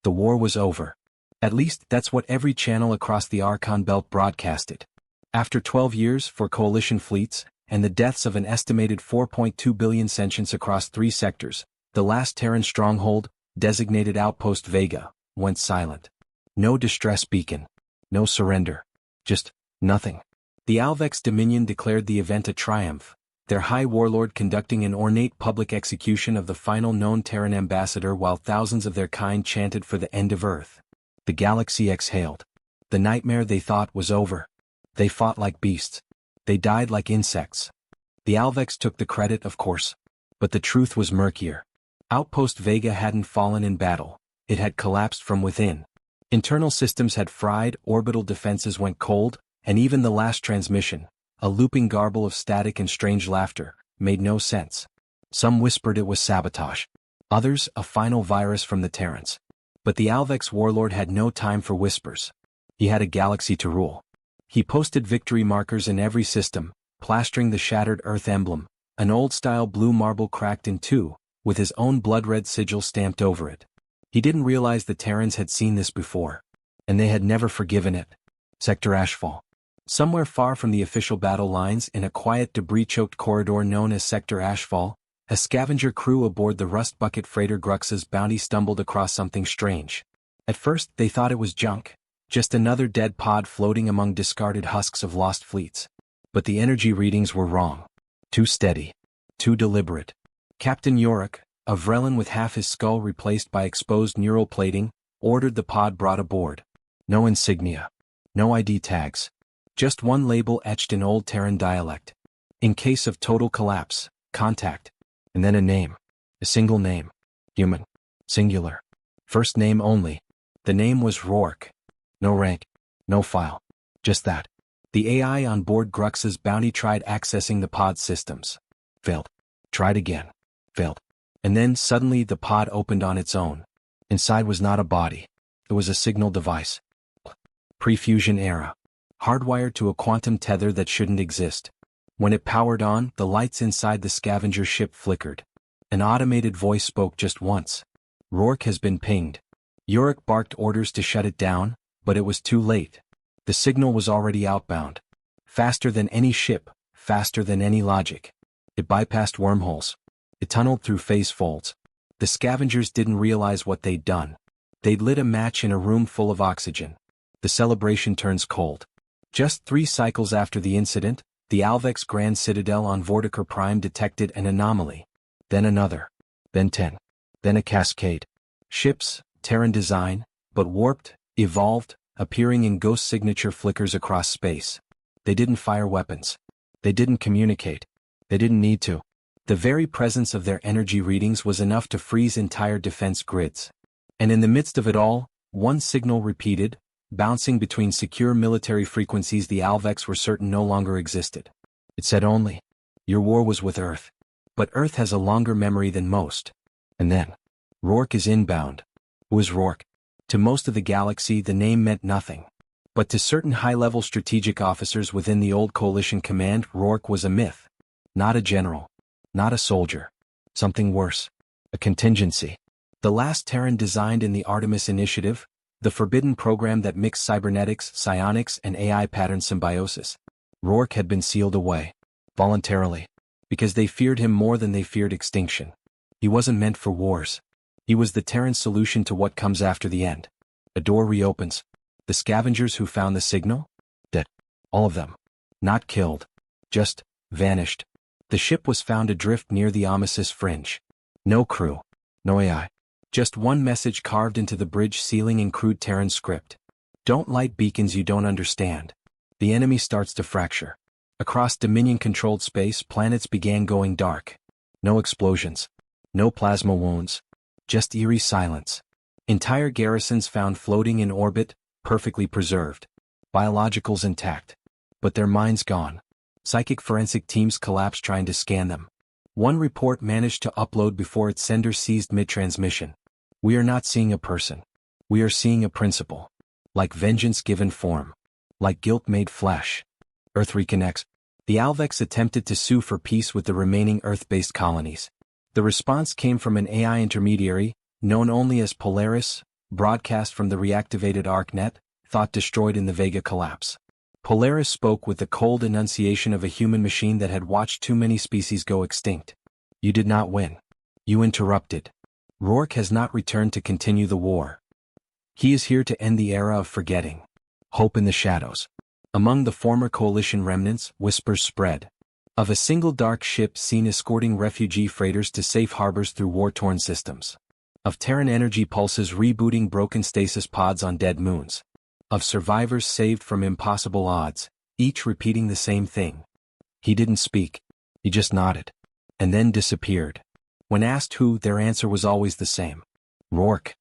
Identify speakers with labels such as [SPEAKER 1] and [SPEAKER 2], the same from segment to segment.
[SPEAKER 1] The war was over. At least that's what every channel across the Archon Belt broadcasted. After 12 years for coalition fleets, and the deaths of an estimated 4.2 billion sentients across 3 sectors, the last Terran stronghold, designated Outpost Vega, went silent. No distress beacon. No surrender. Just nothing. The Alvex Dominion declared the event a triumph, their high warlord conducting an ornate public execution of the final known Terran ambassador while thousands of their kind chanted for the end of Earth. The galaxy exhaled. The nightmare they thought was over. They fought like beasts. They died like insects. The Alvex took the credit, of course. But the truth was murkier. Outpost Vega hadn't fallen in battle. It had collapsed from within. Internal systems had fried, orbital defenses went cold, and even the last transmission, a looping garble of static and strange laughter, made no sense. Some whispered it was sabotage. Others, a final virus from the Terrans. But the Alvex warlord had no time for whispers. He had a galaxy to rule. He posted victory markers in every system, plastering the shattered Earth emblem, an old-style blue marble cracked in two, with his own blood-red sigil stamped over it. He didn't realize the Terrans had seen this before. And they had never forgiven it. Sector Ashfall. Somewhere far from the official battle lines in a quiet debris-choked corridor known as Sector Ashfall, a scavenger crew aboard the rust bucket freighter Grux's Bounty stumbled across something strange. At first they thought it was junk, just another dead pod floating among discarded husks of lost fleets. But the energy readings were wrong. Too steady. Too deliberate. Captain Yorick, a Vrelin with half his skull replaced by exposed neural plating, ordered the pod brought aboard. No insignia. No ID tags. Just one label etched in Old Terran dialect. In case of total collapse, contact. And then a name. A single name. Human. Singular. First name only. The name was Rourke. No rank. No file. Just that. The AI on board Grux's Bounty tried accessing the pod systems. Failed. Tried again. Failed. And then suddenly the pod opened on its own. Inside was not a body. It was a signal device. Pre-fusion era. Hardwired to a quantum tether that shouldn't exist. When it powered on, the lights inside the scavenger ship flickered. An automated voice spoke just once. Rourke has been pinged. Yorick barked orders to shut it down, but it was too late. The signal was already outbound. Faster than any ship, faster than any logic. It bypassed wormholes. It tunneled through phase folds. The scavengers didn't realize what they'd done. They'd lit a match in a room full of oxygen. The celebration turns cold. Just 3 cycles after the incident, the Alvex Grand Citadel on Vorticer Prime detected an anomaly. Then another. Then 10. Then a cascade. Ships, Terran design, but warped, evolved, appearing in ghost signature flickers across space. They didn't fire weapons. They didn't communicate. They didn't need to. The very presence of their energy readings was enough to freeze entire defense grids. And in the midst of it all, one signal repeated, bouncing between secure military frequencies the Alvex were certain no longer existed. It said only, "Your war was with Earth. But Earth has a longer memory than most." And then, "Rourke is inbound." Who is Rourke? To most of the galaxy the name meant nothing. But to certain high-level strategic officers within the old Coalition command, Rourke was a myth. Not a general. Not a soldier. Something worse. A contingency. The last Terran designed in the Artemis Initiative, the forbidden program that mixed cybernetics, psionics, and AI pattern symbiosis. Rourke had been sealed away. Voluntarily. Because they feared him more than they feared extinction. He wasn't meant for wars. He was the Terran solution to what comes after the end. A door reopens. The scavengers who found the signal? Dead. All of them. Not killed. Just vanished. The ship was found adrift near the Amisis fringe. No crew. No AI. Just one message carved into the bridge ceiling in crude Terran script. Don't light beacons you don't understand. The enemy starts to fracture. Across Dominion-controlled space, planets began going dark. No explosions. No plasma wounds. Just eerie silence. Entire garrisons found floating in orbit, perfectly preserved. Biologicals intact. But their minds gone. Psychic forensic teams collapsed trying to scan them. One report managed to upload before its sender seized mid-transmission. We are not seeing a person. We are seeing a principle. Like vengeance given form. Like guilt made flesh. Earth reconnects. The Alvex attempted to sue for peace with the remaining Earth-based colonies. The response came from an AI intermediary, known only as Polaris, broadcast from the reactivated ArcNet, thought destroyed in the Vega collapse. Polaris spoke with the cold enunciation of a human machine that had watched too many species go extinct. You did not win. You interrupted. Rourke has not returned to continue the war. He is here to end the era of forgetting. Hope in the shadows. Among the former coalition remnants, whispers spread. Of a single dark ship seen escorting refugee freighters to safe harbors through war-torn systems. Of Terran energy pulses rebooting broken stasis pods on dead moons. Of survivors saved from impossible odds, each repeating the same thing. He didn't speak. He just nodded. And then disappeared. When asked who, their answer was always the same. Rourke.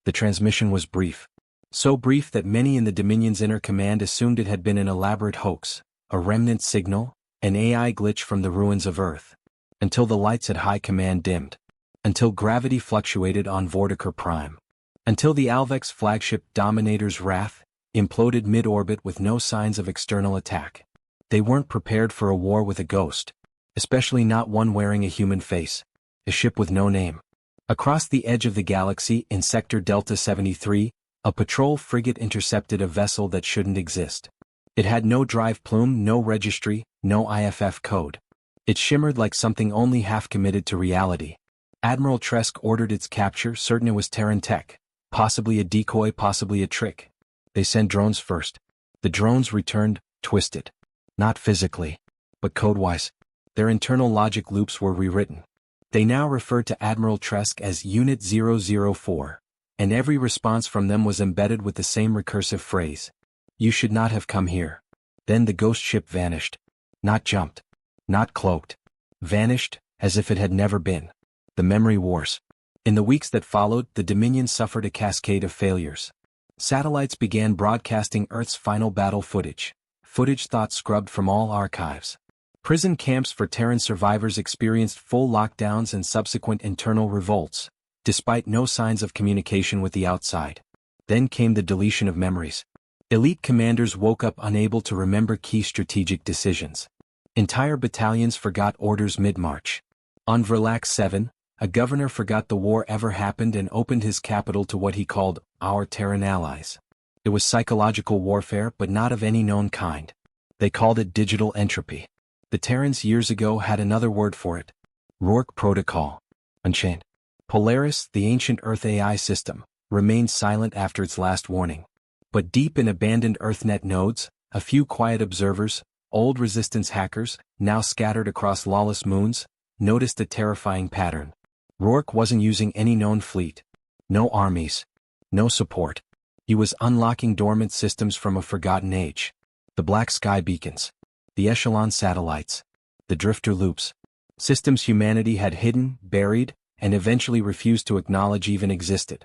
[SPEAKER 1] The transmission was brief. So brief that many in the Dominion's inner command assumed it had been an elaborate hoax, a remnant signal, an AI glitch from the ruins of Earth. Until the lights at high command dimmed. Until gravity fluctuated on Vorticer Prime. Until the Alvex flagship Dominator's Wrath imploded mid-orbit with no signs of external attack. They weren't prepared for a war with a ghost. Especially not one wearing a human face. A ship with no name. Across the edge of the galaxy in Sector Delta 73, a patrol frigate intercepted a vessel that shouldn't exist. It had no drive plume, no registry, no IFF code. It shimmered like something only half committed to reality. Admiral Tresk ordered its capture, certain it was Terran tech. Possibly a decoy, possibly a trick. They sent drones first. The drones returned, twisted. Not physically, but code-wise. Their internal logic loops were rewritten. They now referred to Admiral Tresk as Unit 004, and every response from them was embedded with the same recursive phrase. You should not have come here. Then the ghost ship vanished. Not jumped. Not cloaked. Vanished, as if it had never been. The memory wars. In the weeks that followed, the Dominion suffered a cascade of failures. Satellites began broadcasting Earth's final battle footage. Footage thought scrubbed from all archives. Prison camps for Terran survivors experienced full lockdowns and subsequent internal revolts, despite no signs of communication with the outside. Then came the deletion of memories. Elite commanders woke up unable to remember key strategic decisions. Entire battalions forgot orders mid-march. On Verlax 7, a governor forgot the war ever happened and opened his capital to what he called our Terran allies. It was psychological warfare, but not of any known kind. They called it digital entropy. The Terrans years ago had another word for it. Rourke Protocol. Unchained. Polaris, the ancient Earth AI system, remained silent after its last warning. But deep in abandoned EarthNet nodes, a few quiet observers, old resistance hackers, now scattered across lawless moons, noticed a terrifying pattern. Rourke wasn't using any known fleet. No armies. No support. He was unlocking dormant systems from a forgotten age. The black sky beacons. The echelon satellites. The drifter loops. Systems humanity had hidden, buried, and eventually refused to acknowledge even existed.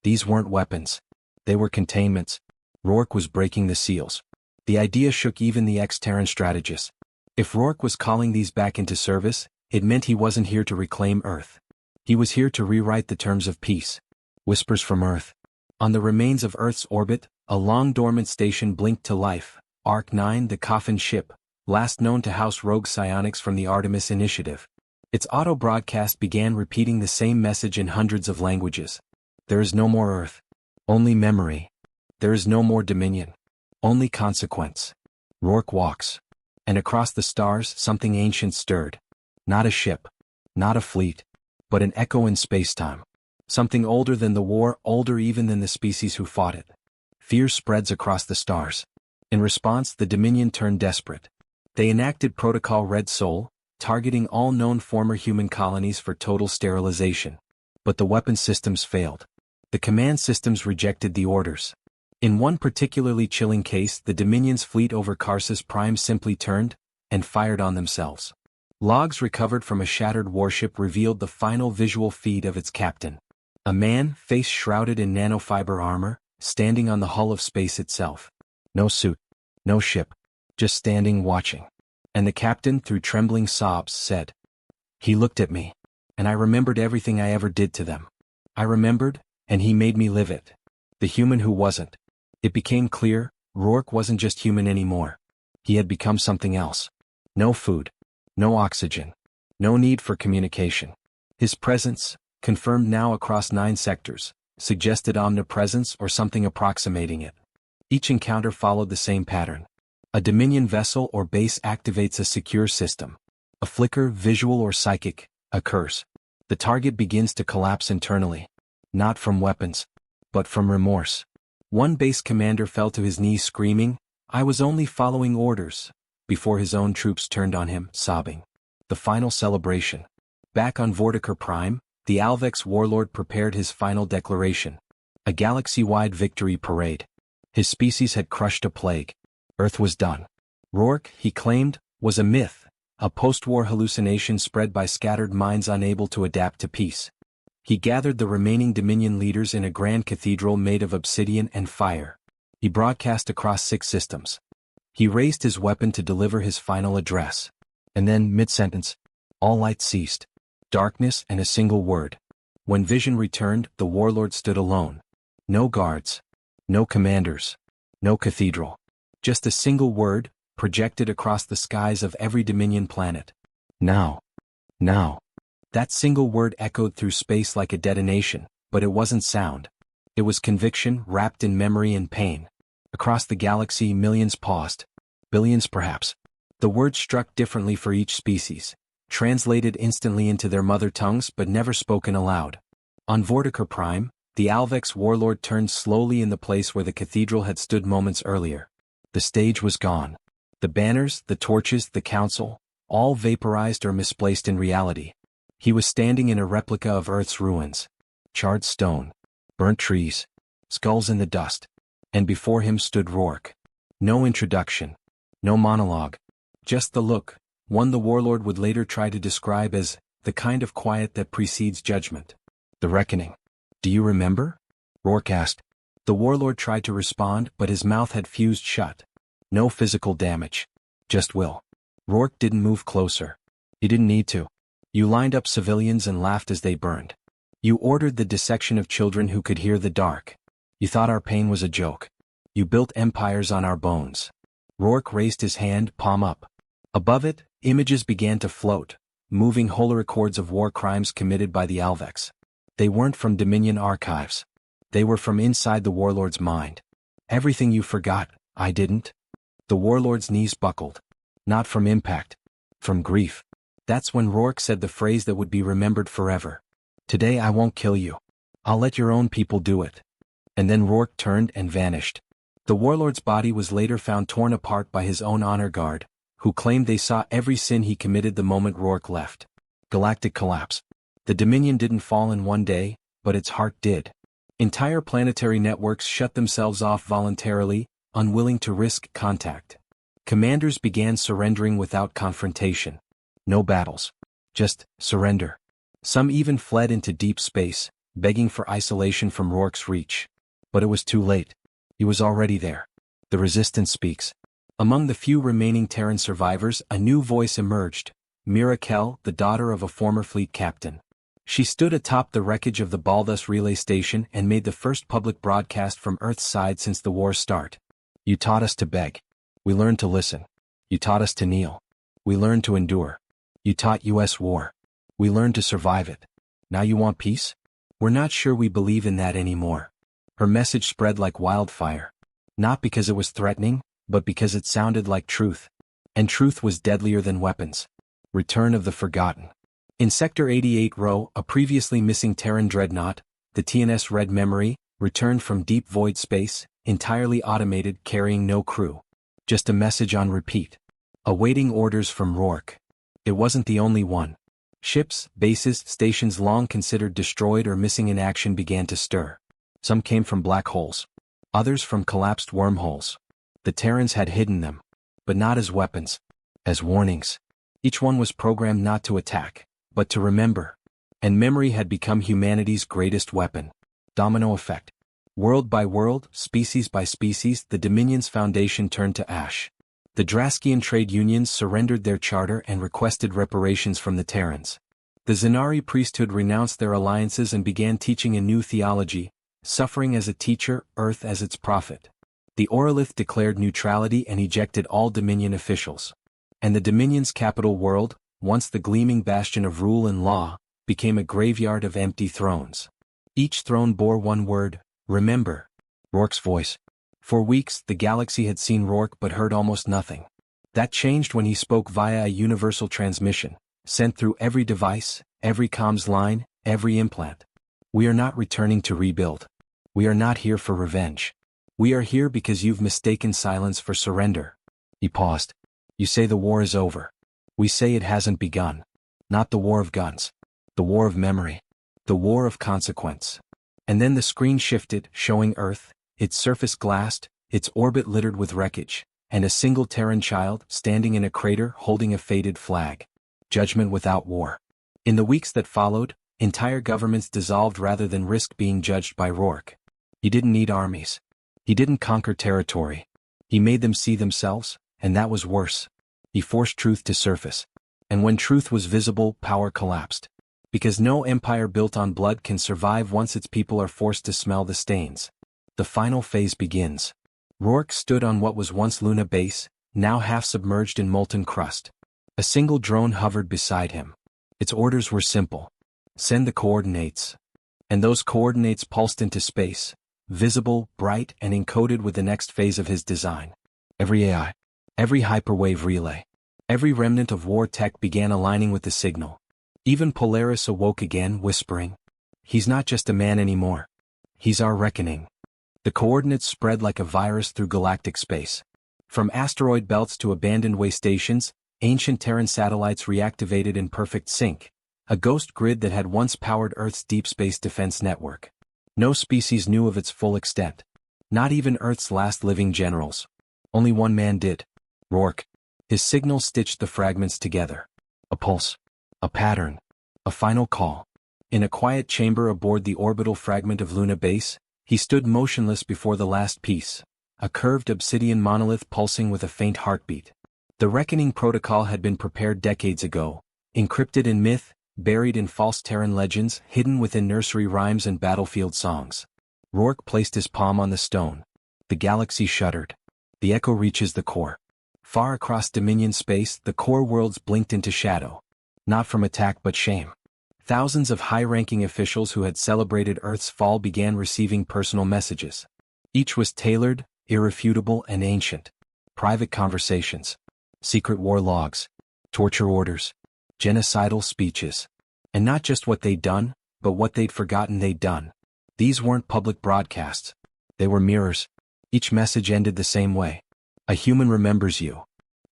[SPEAKER 1] These weren't weapons. They were containments. Rourke was breaking the seals. The idea shook even the ex-Terran strategists. If Rourke was calling these back into service, it meant he wasn't here to reclaim Earth. He was here to rewrite the terms of peace. Whispers from Earth. On the remains of Earth's orbit, a long-dormant station blinked to life. Arc 9, the coffin ship, last known to house rogue psionics from the Artemis Initiative. Its auto-broadcast began repeating the same message in hundreds of languages. There is no more Earth. Only memory. There is no more Dominion. Only consequence. Rourke walks. And across the stars, something ancient stirred. Not a ship. Not a fleet. But an echo in space-time. Something older than the war, older even than the species who fought it. Fear spreads across the stars. In response, the Dominion turned desperate. They enacted Protocol Red Sol, targeting all known former human colonies for total sterilization. But the weapon systems failed. The command systems rejected the orders. In one particularly chilling case, the Dominion's fleet over Karsus Prime simply turned and fired on themselves. Logs recovered from a shattered warship revealed the final visual feed of its captain. A man, face shrouded in nanofiber armor, standing on the hull of space itself. No suit. No ship. Just standing watching. And the captain, through trembling sobs, said, "He looked at me. And I remembered everything I ever did to them. I remembered, and he made me live it. The human who wasn't." It became clear, Rourke wasn't just human anymore. He had become something else. No food. No oxygen. No need for communication. His presence, confirmed now across 9 sectors, suggested omnipresence or something approximating it. Each encounter followed the same pattern. A Dominion vessel or base activates a secure system. A flicker, visual or psychic, occurs. The target begins to collapse internally. Not from weapons, but from remorse. One base commander fell to his knees screaming, "I was only following orders," before his own troops turned on him, sobbing. The final celebration. Back on Vorticer Prime, the Alvex warlord prepared his final declaration. A galaxy-wide victory parade. His species had crushed a plague. Earth was done. Rourke, he claimed, was a myth, a post-war hallucination spread by scattered minds unable to adapt to peace. He gathered the remaining Dominion leaders in a grand cathedral made of obsidian and fire. He broadcast across 6 systems. He raised his weapon to deliver his final address. And then, mid-sentence, all light ceased. Darkness and a single word. When vision returned, the warlord stood alone. No guards. No commanders. No cathedral. Just a single word, projected across the skies of every Dominion planet. Now. Now. That single word echoed through space like a detonation, but it wasn't sound. It was conviction wrapped in memory and pain. Across the galaxy, millions paused. Billions perhaps. The word struck differently for each species, translated instantly into their mother tongues but never spoken aloud. On Vorticer Prime, the Alvex warlord turned slowly in the place where the cathedral had stood moments earlier. The stage was gone. The banners, the torches, the council, all vaporized or misplaced in reality. He was standing in a replica of Earth's ruins. Charred stone, burnt trees, skulls in the dust. And before him stood Rourke. No introduction. No monologue. Just the look, one the warlord would later try to describe as the kind of quiet that precedes judgment. The reckoning. "Do you remember?" Rourke asked. The warlord tried to respond, but his mouth had fused shut. No physical damage. Just will. Rourke didn't move closer. He didn't need to. "You lined up civilians and laughed as they burned. You ordered the dissection of children who could hear the dark. You thought our pain was a joke. You built empires on our bones." Rourke raised his hand, palm up. Above it, images began to float, moving whole records of war crimes committed by the Alvex. They weren't from Dominion archives. They were from inside the warlord's mind. "Everything you forgot, I didn't." The warlord's knees buckled. Not from impact. From grief. That's when Rourke said the phrase that would be remembered forever. "Today I won't kill you. I'll let your own people do it." And then Rourke turned and vanished. The warlord's body was later found torn apart by his own honor guard, who claimed they saw every sin he committed the moment Rourke left. Galactic collapse. The Dominion didn't fall in one day, but its heart did. Entire planetary networks shut themselves off voluntarily, unwilling to risk contact. Commanders began surrendering without confrontation. No battles. Just surrender. Some even fled into deep space, begging for isolation from Rourke's reach. But it was too late. He was already there. The resistance speaks. Among the few remaining Terran survivors, a new voice emerged. Mira Kell, the daughter of a former fleet captain. She stood atop the wreckage of the Baldus relay station and made the first public broadcast from Earth's side since the war's start. "You taught us to beg. We learned to listen. You taught us to kneel. We learned to endure. You taught US war. We learned to survive it. Now you want peace? We're not sure we believe in that anymore." Her message spread like wildfire. Not because it was threatening, but because it sounded like truth. And truth was deadlier than weapons. Return of the Forgotten. In Sector 88 Rho, a previously missing Terran dreadnought, the TNS Red Memory, returned from deep void space, entirely automated, carrying no crew. Just a message on repeat. Awaiting orders from Rourke. It wasn't the only one. Ships, bases, stations long considered destroyed or missing in action began to stir. Some came from black holes. Others from collapsed wormholes. The Terrans had hidden them. But not as weapons. As warnings. Each one was programmed not to attack, but to remember. And memory had become humanity's greatest weapon. Domino effect. World by world, species by species, the Dominion's foundation turned to ash. The Draskian trade unions surrendered their charter and requested reparations from the Terrans. The Zenari priesthood renounced their alliances and began teaching a new theology, suffering as a teacher, Earth as its prophet. The Orolith declared neutrality and ejected all Dominion officials. And the Dominion's capital world, once the gleaming bastion of rule and law, became a graveyard of empty thrones. Each throne bore one word: remember. Rourke's voice. For weeks, the galaxy had seen Rourke but heard almost nothing. That changed when he spoke via a universal transmission, sent through every device, every comms line, every implant. We are not returning to rebuild. We are not here for revenge. We are here because you've mistaken silence for surrender. He paused. You say the war is over. We say it hasn't begun. Not the war of guns. The war of memory. The war of consequence. And then the screen shifted, showing Earth, its surface glassed, its orbit littered with wreckage, and a single Terran child standing in a crater holding a faded flag. Judgment without war. In the weeks that followed, entire governments dissolved rather than risk being judged by Rourke. He didn't need armies. He didn't conquer territory. He made them see themselves, and that was worse. He forced truth to surface. And when truth was visible, power collapsed. Because no empire built on blood can survive once its people are forced to smell the stains. The final phase begins. Rourke stood on what was once Luna Base, now half submerged in molten crust. A single drone hovered beside him. Its orders were simple. Send the coordinates. And those coordinates pulsed into space, visible, bright, and encoded with the next phase of his design. Every AI, every hyperwave relay, every remnant of war tech began aligning with the signal. Even Polaris awoke again, whispering, "He's not just a man anymore. He's our reckoning." The coordinates spread like a virus through galactic space. From asteroid belts to abandoned way stations, ancient Terran satellites reactivated in perfect sync, a ghost grid that had once powered Earth's deep space defense network. No species knew of its full extent. Not even Earth's last living generals. Only one man did. Rourke. His signal stitched the fragments together. A pulse. A pattern. A final call. In a quiet chamber aboard the orbital fragment of Luna Base, he stood motionless before the last piece, a curved obsidian monolith pulsing with a faint heartbeat. The reckoning protocol had been prepared decades ago, encrypted in myth, buried in false Terran legends, hidden within nursery rhymes and battlefield songs. Rourke placed his palm on the stone. The galaxy shuddered. The echo reaches the core. Far across Dominion space, the core worlds blinked into shadow. Not from attack but shame. Thousands of high-ranking officials who had celebrated Earth's fall began receiving personal messages. Each was tailored, irrefutable, and ancient. Private conversations. Secret war logs. Torture orders. Genocidal speeches. And not just what they'd done, but what they'd forgotten they'd done. These weren't public broadcasts. They were mirrors. Each message ended the same way. A human remembers you.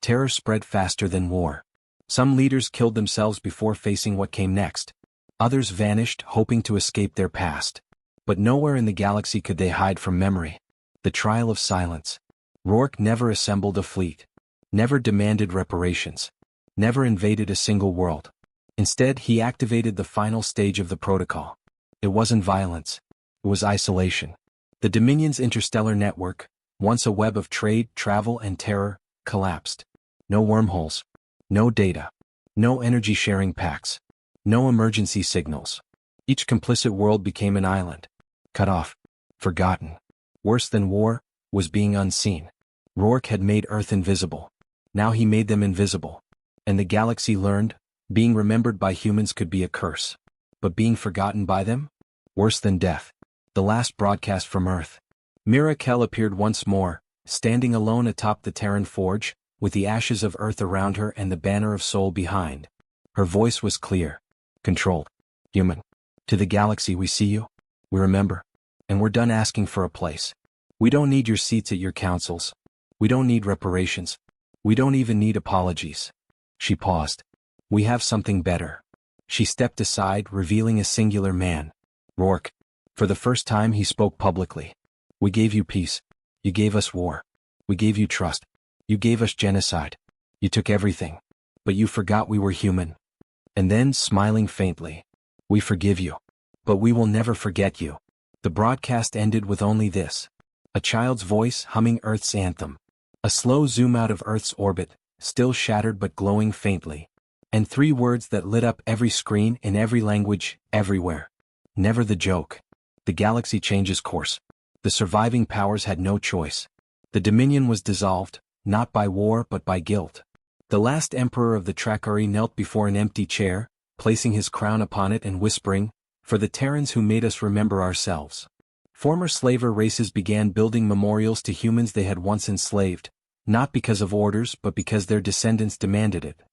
[SPEAKER 1] Terror spread faster than war. Some leaders killed themselves before facing what came next. Others vanished, hoping to escape their past. But nowhere in the galaxy could they hide from memory. The trial of silence. Rourke never assembled a fleet. Never demanded reparations. Never invaded a single world. Instead, he activated the final stage of the protocol. It wasn't violence. It was isolation. The Dominion's interstellar network, once a web of trade, travel, and terror, collapsed. No wormholes. No data. No energy-sharing packs. No emergency signals. Each complicit world became an island. Cut off. Forgotten. Worse than war, was being unseen. Rourke had made Earth invisible. Now he made them invisible. And the galaxy learned, being remembered by humans could be a curse. But being forgotten by them? Worse than death. The last broadcast from Earth. Mira Kell appeared once more, standing alone atop the Terran forge, with the ashes of Earth around her and the banner of Sol behind. Her voice was clear. Controlled. Human. To the galaxy, we see you. We remember. And we're done asking for a place. We don't need your seats at your councils. We don't need reparations. We don't even need apologies. She paused. We have something better. She stepped aside, revealing a singular man. Rourke. For the first time he spoke publicly. We gave you peace. You gave us war. We gave you trust. You gave us genocide. You took everything. But you forgot we were human. And then, smiling faintly, we forgive you. But we will never forget you. The broadcast ended with only this. A child's voice humming Earth's anthem. A slow zoom out of Earth's orbit, still shattered but glowing faintly. And 3 words that lit up every screen in every language, everywhere. Never the joke. The galaxy changes course. The surviving powers had no choice. The Dominion was dissolved, not by war but by guilt. The last emperor of the Trackari knelt before an empty chair, placing his crown upon it and whispering, For the Terrans who made us remember ourselves. Former slaver races began building memorials to humans they had once enslaved, not because of orders but because their descendants demanded it.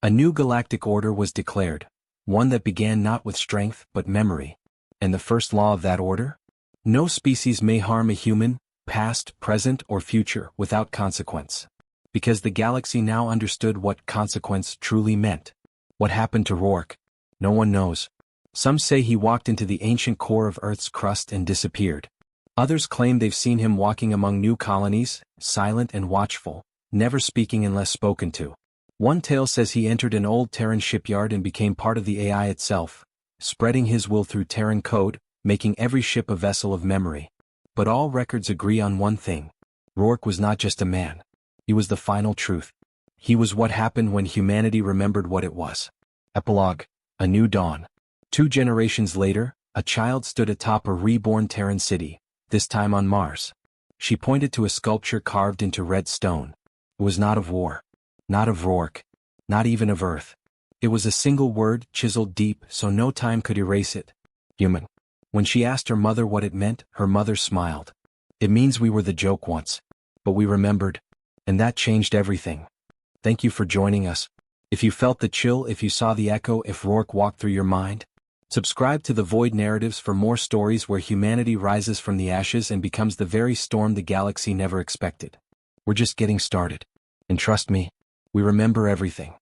[SPEAKER 1] A new galactic order was declared, one that began not with strength but memory. And the first law of that order? No species may harm a human, past, present, or future, without consequence. Because the galaxy now understood what consequence truly meant. What happened to Rourke? No one knows. Some say he walked into the ancient core of Earth's crust and disappeared. Others claim they've seen him walking among new colonies, silent and watchful, never speaking unless spoken to. One tale says he entered an old Terran shipyard and became part of the AI itself, spreading his will through Terran code, making every ship a vessel of memory. But all records agree on one thing. Rourke was not just a man. He was the final truth. He was what happened when humanity remembered what it was. Epilogue: A New Dawn. 2 generations later, a child stood atop a reborn Terran city, this time on Mars. She pointed to a sculpture carved into red stone. It was not of war. Not of Rourke. Not even of Earth. It was a single word chiseled deep so no time could erase it. Human. When she asked her mother what it meant, her mother smiled. It means we were the joke once. But we remembered. And that changed everything. Thank you for joining us. If you felt the chill, if you saw the echo, if Rourke walked through your mind, subscribe to the Void Narratives for more stories where humanity rises from the ashes and becomes the very storm the galaxy never expected. We're just getting started. And trust me, we remember everything.